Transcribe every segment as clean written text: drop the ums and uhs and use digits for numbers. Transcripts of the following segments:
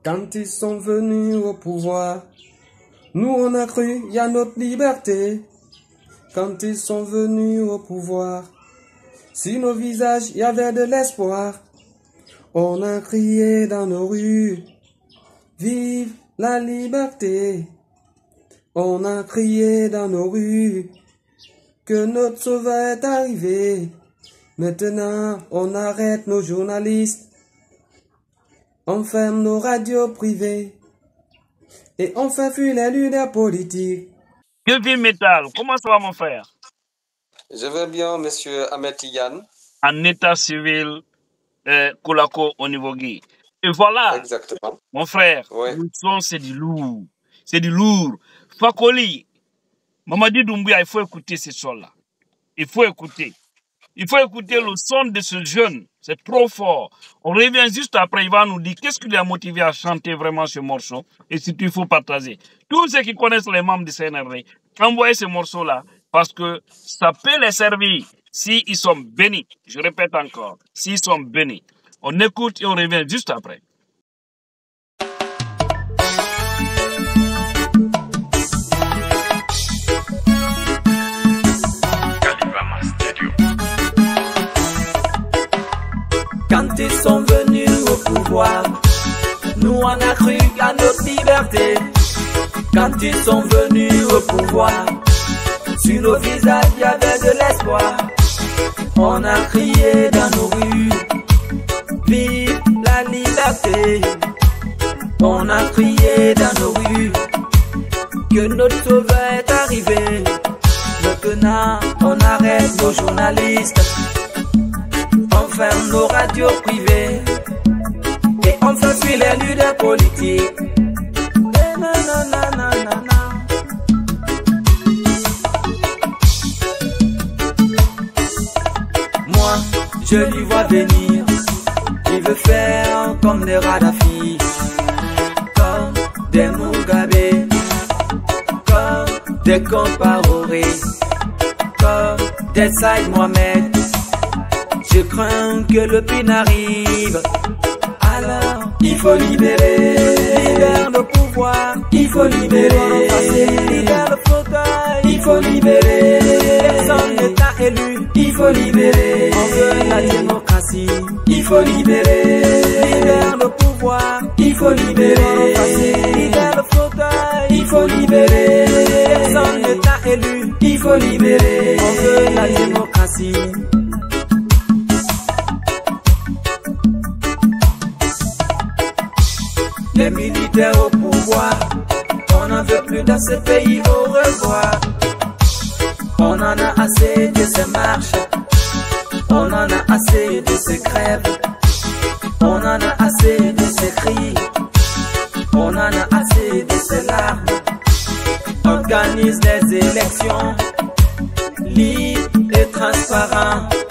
Quand ils sont venus au pouvoir, nous on a cru y a notre liberté. Quand ils sont venus au pouvoir, sur nos visages y avait de l'espoir. On a crié dans nos rues, vive la liberté. On a crié dans nos rues que notre sauveur est arrivé. Maintenant, on arrête nos journalistes, on ferme nos radios privées et on fait fuir les leaders politiques. Kevin Metal, comment ça va mon frère? Je vais bien, monsieur Ahmed Tidiane. En état civil, Kolako au niveau gay. Et voilà, exactement. Mon frère, ouais. Le son c'est du lourd. C'est du lourd. Fakoli, Mamadi Doumbouya, il faut écouter ce son-là. Il faut écouter. Il faut écouter le son de ce jeune. C'est trop fort. On revient juste après, il va nous dire qu'est-ce qui lui a motivé à chanter vraiment ce morceau. Et surtout, il faut partager. Tous ceux qui connaissent les membres du CNRD, envoyez ce morceau-là parce que ça peut les servir s'ils sont bénis. Je répète encore, s'ils sont bénis. On écoute et on revient juste après. Quand ils sont venus au pouvoir, nous on a cru à notre liberté. Quand ils sont venus au pouvoir, sur nos visages il y avait de l'espoir. On a crié dans nos rues, vive la liberté. On a crié dans nos rues que notre sauveur est arrivé. Maintenant on arrête nos journalistes, on ferme nos radios privées et on fait fuir les leaders politiques. Moi, je lui vois venir, il veut faire comme des Radhafi, comme des Mugabe, comme des Compaoré, comme des Saïd Mohamed. Je crains que le pire n'arrive. Alors, il faut libérer, libère le pouvoir. Il faut libérer, libère le fauteuil. Il faut libérer, personne n'est élu. Il faut libérer, on veut la démocratie. Il faut libérer, libère le pouvoir. Il faut libérer, libère le fauteuil. Il faut libérer, personne n'est élu. Il faut libérer, on veut la démocratie. Les militaires au pouvoir, on n'en veut plus dans ce pays, au revoir. On en a assez de ces marches, on en a assez de ces grèves, on en a assez de ces cris, on en a assez de ces larmes. Organise des élections libres et transparentes,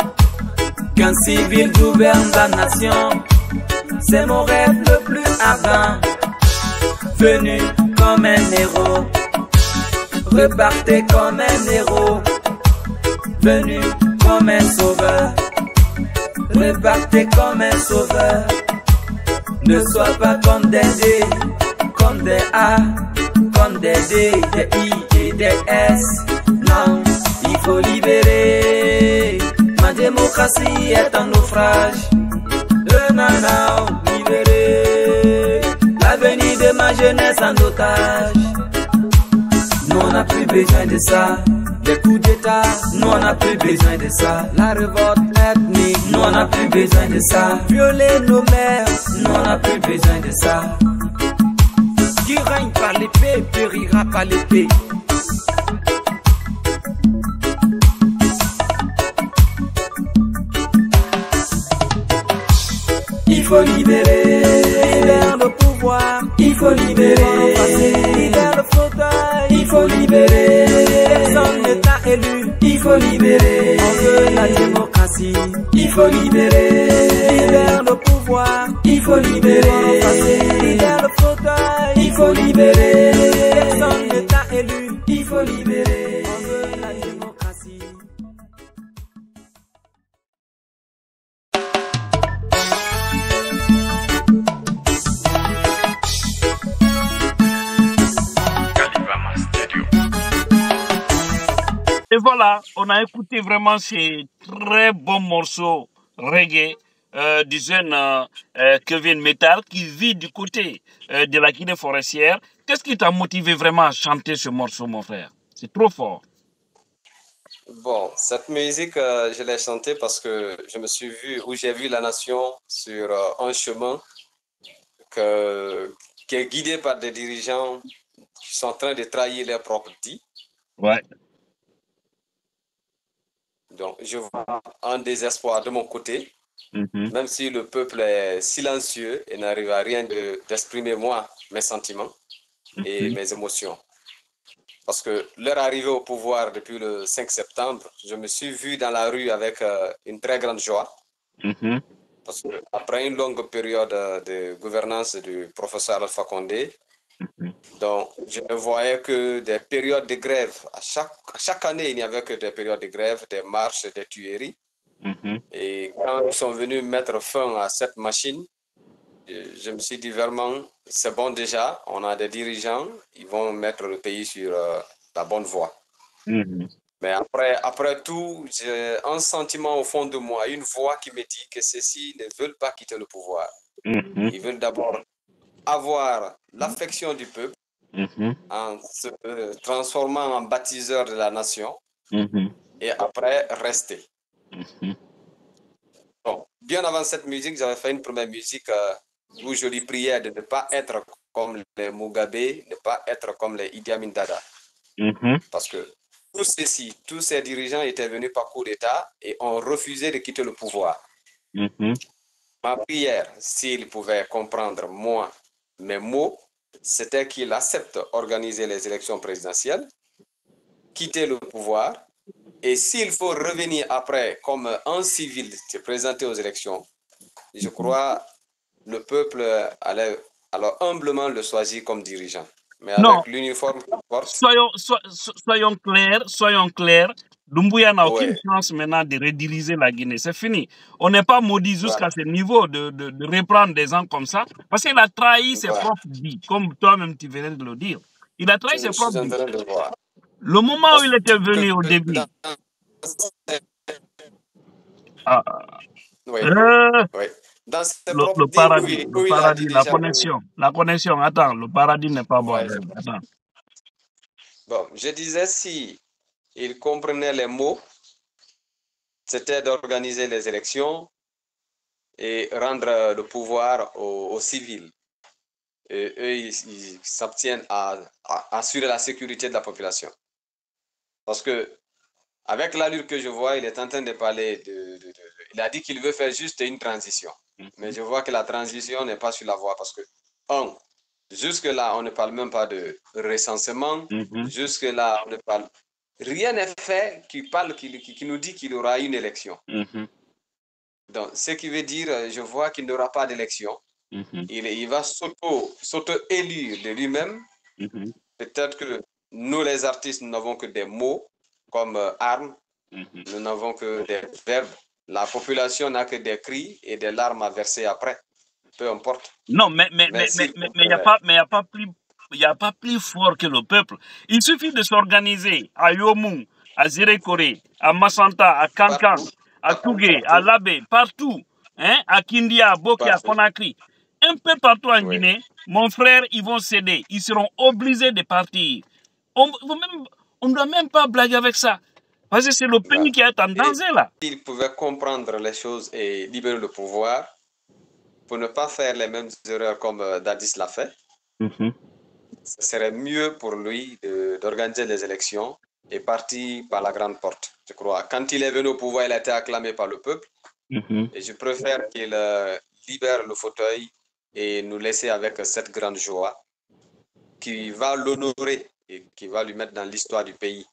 qu'un civil gouverne la nation. C'est mon rêve le plus ardent. Venu comme un héros, repartez comme un héros. Venu comme un sauveur, repartez comme un sauveur. Ne sois pas comme des D, comme des A, comme des D, des I et des S. Non, il faut libérer. Ma démocratie est un naufrage. Libéré, l'avenir de ma jeunesse en otage. Nous on n'a plus besoin de ça, des coups d'état. Nous on n'a plus besoin de ça, la révolte ethnique. Nous on n'a plus besoin de ça, violer nos mères. Nous on n'a plus besoin de ça. Qui règne par l'épée périra par l'épée. Il faut libérer, libère le pouvoir. Il faut libérer, libère le fauteuil. Il faut libérer, personne n'est élu. Il faut libérer, on veut la démocratie. Il faut libérer, libère le pouvoir. Il faut libérer, libère le fauteuil. Il faut libérer, personne n'est élu. Il faut libérer, on veut la démocratie. voilà, on a écouté vraiment ces très bons morceaux reggae du jeune Kevin Metal qui vit du côté de la Guinée forestière. Qu'est-ce qui t'a motivé vraiment à chanter ce morceau, mon frère? C'est trop fort. Bon, cette musique, je l'ai chantée parce que je me suis vu, ou j'ai vu la nation sur un chemin qui est guidé par des dirigeants qui sont en train de trahir leurs propres dits. Ouais. Donc, je vois un désespoir de mon côté, même si le peuple est silencieux et n'arrive à rien d'exprimer moi, mes sentiments et mes émotions. Parce que leur arrivée au pouvoir depuis le 5 septembre, je me suis vu dans la rue avec une très grande joie. Parce qu'après une longue période de gouvernance du professeur Alpha Condé, donc je ne voyais que des périodes de grève. À chaque année, il n'y avait que des périodes de grève, des marches, des tueries. Et quand ils sont venus mettre fin à cette machine, je me suis dit vraiment, c'est bon déjà, on a des dirigeants, ils vont mettre le pays sur la bonne voie. Mais après tout, j'ai un sentiment au fond de moi, une voix qui me dit que ceux-ci ne veulent pas quitter le pouvoir. Ils veulent d'abord avoir l'affection du peuple en se transformant en baptiseur de la nation et après rester. Bon, bien avant cette musique, j'avais fait une première musique où je lui priais de ne pas être comme les Mugabe, ne pas être comme les Idi Amin Dada. Parce que tous ces dirigeants étaient venus par coup d'État et ont refusé de quitter le pouvoir. Ma prière, s'il pouvait comprendre moi, mes mots, c'était qu'il accepte d'organiser les élections présidentielles, quitter le pouvoir, et s'il faut revenir après comme un civil se présenter aux élections, je crois le peuple allait alors humblement le choisir comme dirigeant. Mais avec l'uniforme qu'il porte... Soyons clairs. Doumbouya n'a aucune chance maintenant de rediriger la Guinée. C'est fini. On n'est pas maudit jusqu'à ce niveau de reprendre des gens comme ça. Parce qu'il a trahi ses propres vies, comme toi-même tu venais de le dire. Il a trahi ses propres vies. Le moment où il était venu au début... Dans le paradis, la connexion, attends, le paradis n'est pas bon. Attends. Bon, je disais, si il comprenait les mots, c'était d'organiser les élections et rendre le pouvoir aux civils. Et eux, ils s'abstiennent à assurer la sécurité de la population. Parce que, avec l'allure que je vois, il est en train de parler il a dit qu'il veut faire juste une transition. Mais je vois que la transition n'est pas sur la voie parce que, jusque-là, on ne parle même pas de recensement. Jusque-là, on ne parle... Rien n'est fait qui nous dit qu'il y aura une élection. Donc, ce qui veut dire, je vois qu'il n'y aura pas d'élection. Il va s'auto-élire de lui-même. Peut-être que nous, les artistes, nous n'avons que des mots comme armes. Nous n'avons que des verbes. La population n'a que des cris et des larmes à verser après. Peu importe. Non, mais il n'y a pas plus fort que le peuple. Il suffit de s'organiser à Yomou, à Zirekore, à Massanta, à Kankan, à Tougué, à Labé, partout. Hein, à Kindia, à Boki, à Conakry. Un peu partout en Guinée, mon frère, ils vont céder. Ils seront obligés de partir. On ne doit même pas blaguer avec ça. Parce que c'est le pays qui est en danger là. S'il pouvait comprendre les choses et libérer le pouvoir pour ne pas faire les mêmes erreurs comme Dadis l'a fait, ce serait mieux pour lui d'organiser les élections et partir par la grande porte, je crois. Quand il est venu au pouvoir, il a été acclamé par le peuple. Et je préfère qu'il libère le fauteuil et nous laisser avec cette grande joie qui va l'honorer et qui va lui mettre dans l'histoire du pays.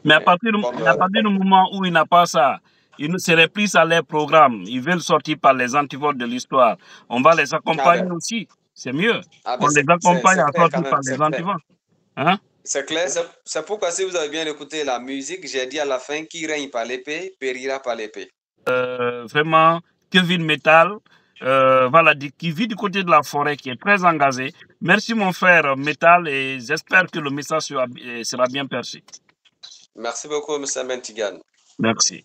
Mais à partir du moment où il n'a pas ça, il ne serait plus à leur programme. Ils veulent sortir par les antipodes de l'histoire. On va les accompagner aussi. C'est mieux. On les accompagne à sortir par les antipodes. Hein? C'est clair. C'est pourquoi, si vous avez bien écouté la musique, j'ai dit à la fin, qui règne par l'épée, périra par l'épée. Vraiment, Kevin Metal, voilà, qui vit du côté de la forêt, qui est très engagé. Merci mon frère Metal et j'espère que le message sera bien perçu. Merci beaucoup, M. Mentigan. Merci.